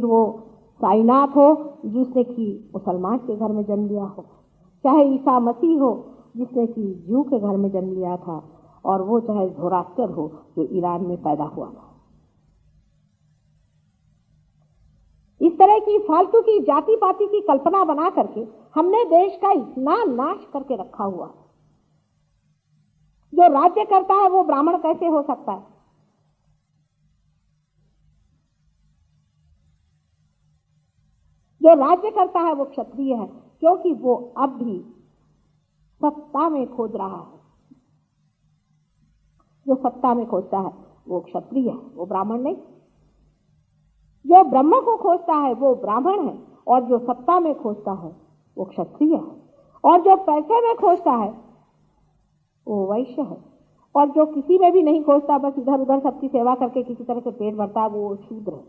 फिर वो साईनाथ हो जिसने कि मुसलमान के घर में जन्म लिया हो, चाहे ईसा मसीह हो जिसने कि जू के घर में जन्म लिया था, और वो चाहे ज़ोरास्टर हो जो ईरान में पैदा हुआ था। इस तरह की फालतू की जाति पाति की कल्पना बना करके हमने देश का इतना नाश करके रखा हुआ। जो राज्य करता है वो ब्राह्मण कैसे हो सकता है? जो राज्य करता है वो क्षत्रिय है, क्योंकि वो अब भी सत्ता में खोज रहा है। जो सत्ता में खोजता है वो क्षत्रिय है, वो ब्राह्मण नहीं। जो ब्रह्म को खोजता है वो ब्राह्मण है, और जो सत्ता में खोजता है वो क्षत्रिय है, और जो पैसे में खोजता है वो वैश्य है, और जो किसी में भी नहीं खोजता, बस इधर उधर सबकी सेवा करके किसी तरह से पेट भरता है, वो शूद्र है।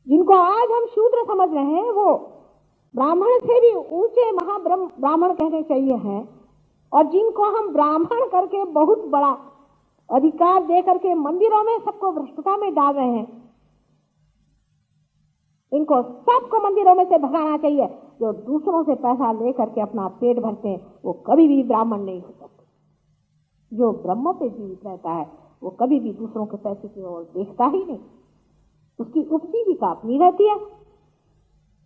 जिनको आज हम शूद्र समझ रहे हैं वो ब्राह्मण से भी ऊंचे महाब्राह्मण कहने चाहिए हैं, और जिनको हम ब्राह्मण करके बहुत बड़ा अधिकार दे करके मंदिरों में सबको भ्रष्टता में डाल रहे हैं, इनको सबको मंदिरों में से भगाना चाहिए। जो दूसरों से पैसा ले करके अपना पेट भरते हैं वो कभी भी ब्राह्मण नहीं हो सकते। जो ब्रह्म पे जीवित रहता है वो कभी भी दूसरों के पैसे की ओर देखता ही नहीं, उसकी उपजीविका अपनी रहती है,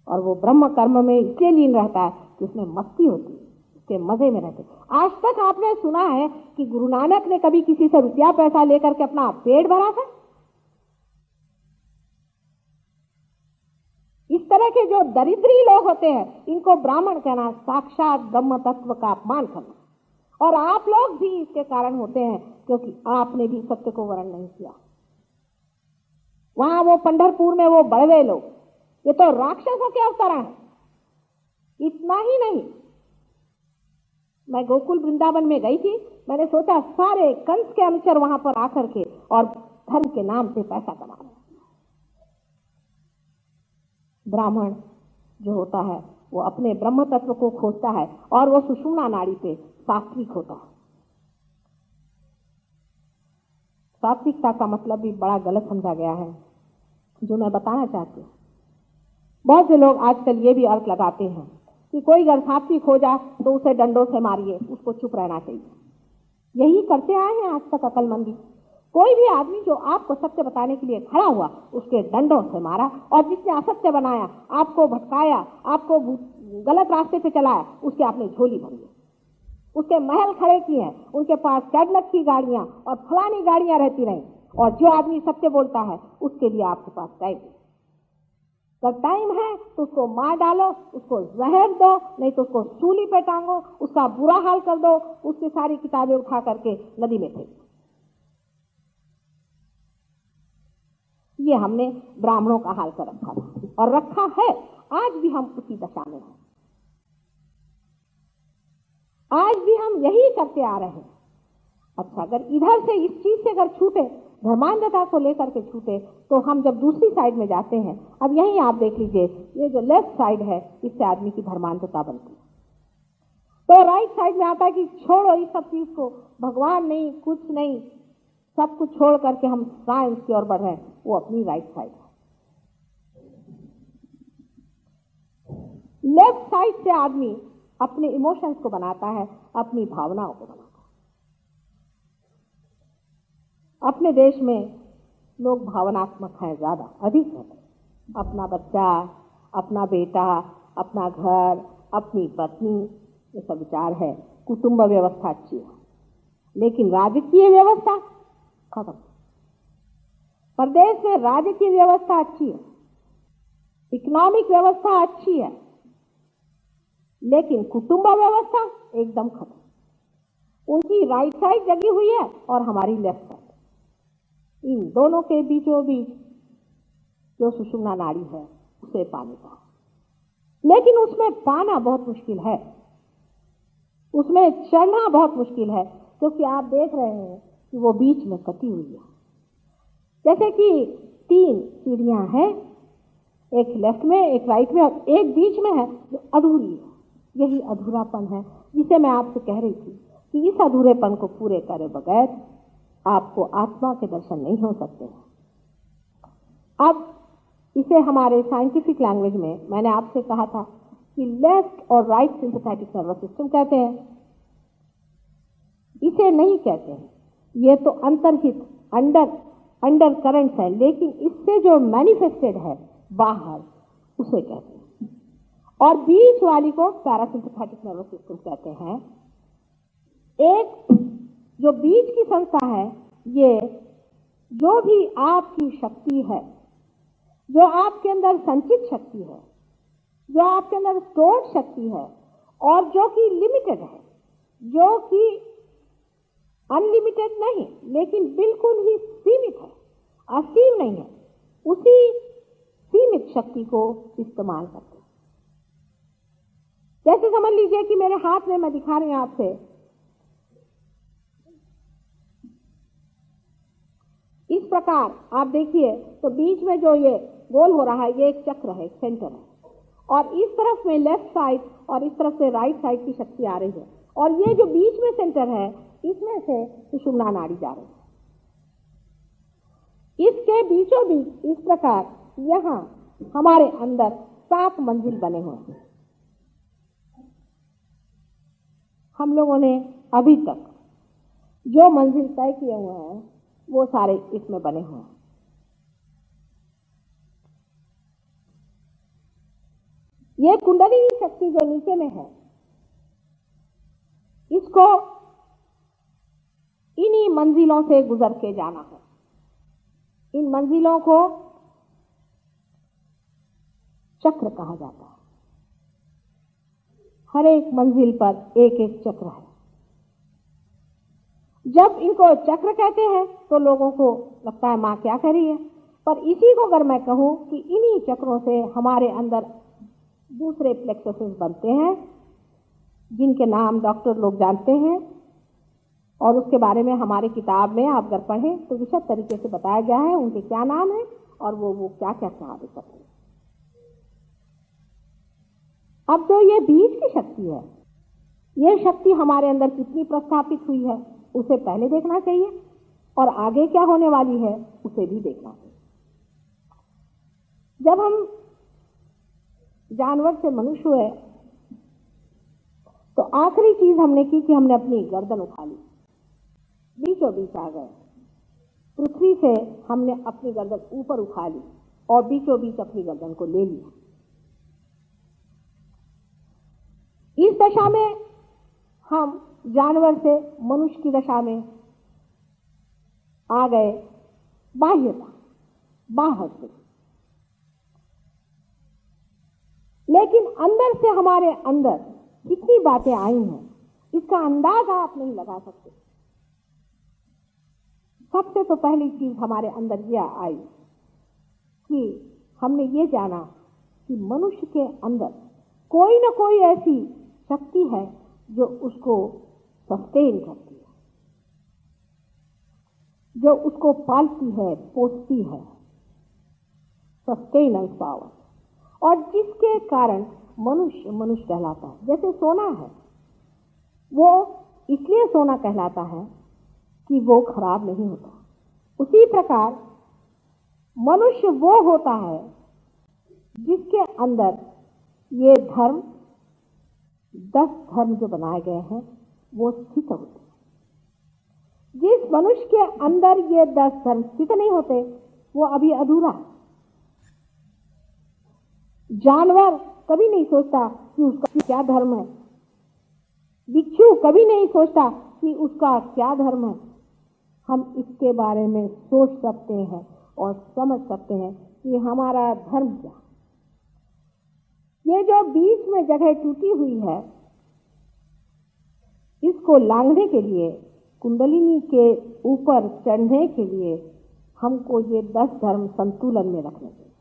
और वो ब्रह्म कर्म में इसलिए लीन रहता है कि उसमें मस्ती होती है, उसके मजे में रहते। आज तक आपने सुना है कि गुरु नानक ने कभी किसी से रुपया पैसा लेकर के अपना पेट भरा था? इस तरह के जो दरिद्री लोग होते हैं इनको ब्राह्मण कहना साक्षात ब्रह्म तत्व का अपमान करना, और आप लोग भी इसके कारण होते हैं क्योंकि आपने भी सत्य को वर्ण नहीं किया। वहां वो पंढरपुर में वो बड़वे लोग, ये तो राक्षसों के अवतरण है। इतना ही नहीं, मैं गोकुल वृंदावन में गई थी, मैंने सोचा सारे कंस के अनुचर वहां पर आकर के और धर्म के नाम से पैसा कमा रहे हैं। ब्राह्मण जो होता है वो अपने ब्रह्म तत्व को खोजता है, और वो सुषुम्ना नाड़ी पे सात्विक होता है। सात्विकता का मतलब भी बड़ा गलत समझा गया है, जो मैं बताना चाहती हूँ। बहुत से लोग आजकल ये भी अर्थ लगाते हैं कि कोई अगर सात्विक हो जाए तो उसे डंडों से मारिए, उसको चुप रहना चाहिए। यही करते आए हैं आज तक अकलमंदी। कोई भी आदमी जो आपको सत्य बताने के लिए खड़ा हुआ उसके डंडों से मारा, और जिसने असत्य बनाया, आपको भटकाया, आपको गलत रास्ते पे चलाया, उसके आपने झोली भरी है, उसके महल खड़े किए हैं, उनके पास कैडलक की गाड़ियां और फलानी गाड़ियां रहती रही, और जो आदमी सत्य बोलता है उसके लिए आपके पास टाइम है। जब टाइम है तो उसको मार डालो, उसको जहर दो, नहीं तो उसको सूली पे टांगो, उसका बुरा हाल कर दो, उसकी सारी किताबें उठा करके नदी में फेंक दो। ये हमने ब्राह्मणों का हाल कर रखा था और रखा है, आज भी हम उसी दशा में हैं। आज भी हम यही करते आ रहे हैं। अच्छा, अगर इधर से इस चीज से अगर छूटे, धर्मांधता को लेकर के छूटे, तो हम जब दूसरी साइड में जाते हैं, अब यही आप देख लीजिए, ये जो लेफ्ट साइड है इससे आदमी की धर्मांधता बनती है। तो राइट साइड में आता है कि छोड़ो इस सब चीज को, भगवान नहीं, कुछ नहीं, सब कुछ छोड़ करके हम साइंस की ओर बढ़ रहे हैं। वो अपनी राइट साइड है। लेफ्ट साइड से आदमी अपने इमोशंस को बनाता है, अपनी भावनाओं को बनाता है। अपने देश में लोग भावनात्मक हैं, ज्यादा अधिक हैं। अपना बच्चा, अपना बेटा, अपना घर, अपनी पत्नी, ये सब विचार है। कुटुंब व्यवस्था अच्छी है, लेकिन राजकीय व्यवस्था खत्म। प्रदेश में राजकीय व्यवस्था अच्छी है, इकोनॉमिक व्यवस्था अच्छी है, लेकिन कुटुंब व्यवस्था एकदम खत्म। उनकी राइट साइड जगी हुई है और हमारी लेफ्ट साइड। इन दोनों के बीचों बीच जो सुषुम्ना नाड़ी है उसे पाने का, लेकिन उसमें पाना बहुत मुश्किल है, उसमें चढ़ना बहुत मुश्किल है, क्योंकि आप देख रहे हैं कि वो बीच में कटी हुई है। जैसे कि 3 सीढ़ियां हैं, एक लेफ्ट में, एक राइट में और एक बीच में है जो अधूरी है। यही अधूरापन है जिसे मैं आपसे कह रही थी कि इस अधूरेपन को पूरे करे बगैर आपको आत्मा के दर्शन नहीं हो सकते। अब इसे हमारे साइंटिफिक लैंग्वेज में मैंने आपसे कहा था कि लेफ्ट और राइट सिंपैथेटिक नर्वस सिस्टम कहते हैं। इसे नहीं कहते हैं, ये तो अंतर्हित अंडर करंट्स है, लेकिन इससे जो मैनिफेस्टेड है बाहर उसे कहते हैं। और बीच वाली को पैरासिम्पैथेटिक नर्वस सिस्टम कहते हैं। एक जो बीच की संस्था है, ये जो भी आपकी शक्ति है, जो आपके अंदर संचित शक्ति है, जो आपके अंदर स्टोर्ड शक्ति है और जो कि लिमिटेड है, जो कि अनलिमिटेड नहीं लेकिन बिल्कुल ही सीमित है, असीम नहीं है, उसी सीमित शक्ति को इस्तेमाल करते हैं। जैसे समझ लीजिए कि मेरे हाथ में मैं दिखा रही हूं आपसे, इस प्रकार आप देखिए तो बीच में जो ये गोल हो रहा है ये एक चक्र है, एक सेंटर है, और इस तरफ में लेफ्ट साइड और इस तरफ से राइट साइड की शक्ति आ रही है, और ये जो बीच में सेंटर है इसमें से सुषुम्ना नाड़ी जा रही है। इसके बीचों बीच इस प्रकार यहां हमारे अंदर 7 मंजिल बने हुए हैं। हम लोगों ने अभी तक जो मंजिल तय किए हुए हैं वो सारे इसमें बने हुए हैं। ये कुंडलिनी शक्ति जो नीचे में है, इसको इन्हीं मंजिलों से गुजर के जाना है। इन मंजिलों को चक्र कहा जाता है। हर एक मंजिल पर एक एक चक्र है। जब इनको चक्र कहते हैं तो लोगों को लगता है मां क्या कह रही है, पर इसी को अगर मैं कहूं कि इन्हीं चक्रों से हमारे अंदर दूसरे प्लेक्ससेस बनते हैं, जिनके नाम डॉक्टर लोग जानते हैं, और उसके बारे में हमारे किताब में आप अगर पढ़ें तो विशद तरीके से बताया गया है उनके क्या नाम है और वो क्या क्या साबित करते हैं। अब जो ये बीज की शक्ति है, ये शक्ति हमारे अंदर कितनी प्रस्थापित हुई है उसे पहले देखना चाहिए, और आगे क्या होने वाली है उसे भी देखना चाहिए। जब हम जानवर से मनुष्य हुए तो आखिरी चीज हमने की कि हमने अपनी गर्दन उठा ली, बीचों बीच आ गए। पृथ्वी से हमने अपनी गर्दन ऊपर उठा ली और बीचों बीच अपनी गर्दन को ले लिया। इस दशा में हम जानवर से मनुष्य की दशा में आ गए, बाह्यता, बाहर से। लेकिन अंदर से हमारे अंदर कितनी बातें आई हैं इसका अंदाजा आप नहीं लगा सकते। सबसे तो पहली चीज हमारे अंदर यह आई कि हमने ये जाना कि मनुष्य के अंदर कोई न कोई ऐसी शक्ति है जो उसको सस्टेन करती है, जो उसको पालती है, पोसती है, सस्टेनेंस पावर, और जिसके कारण मनुष्य मनुष्य कहलाता है। जैसे सोना है, वो इसलिए सोना कहलाता है कि वो खराब नहीं होता। उसी प्रकार मनुष्य वो होता है जिसके अंदर ये धर्म, 10 धर्म जो बनाए गए हैं वो स्थित होते हैं। जिस मनुष्य के अंदर ये 10 धर्म स्थित नहीं होते वो अभी अधूरा है। जानवर कभी नहीं सोचता कि उसका क्या धर्म है, बिच्छू कभी नहीं सोचता कि उसका क्या धर्म है। हम इसके बारे में सोच सकते हैं और समझ सकते हैं कि हमारा धर्म क्या। ये जो बीच में जगह टूटी हुई है, इसको लांघने के लिए, कुंडलिनी के ऊपर चढ़ने के लिए हमको ये 10 धर्म संतुलन में रखने चाहिए।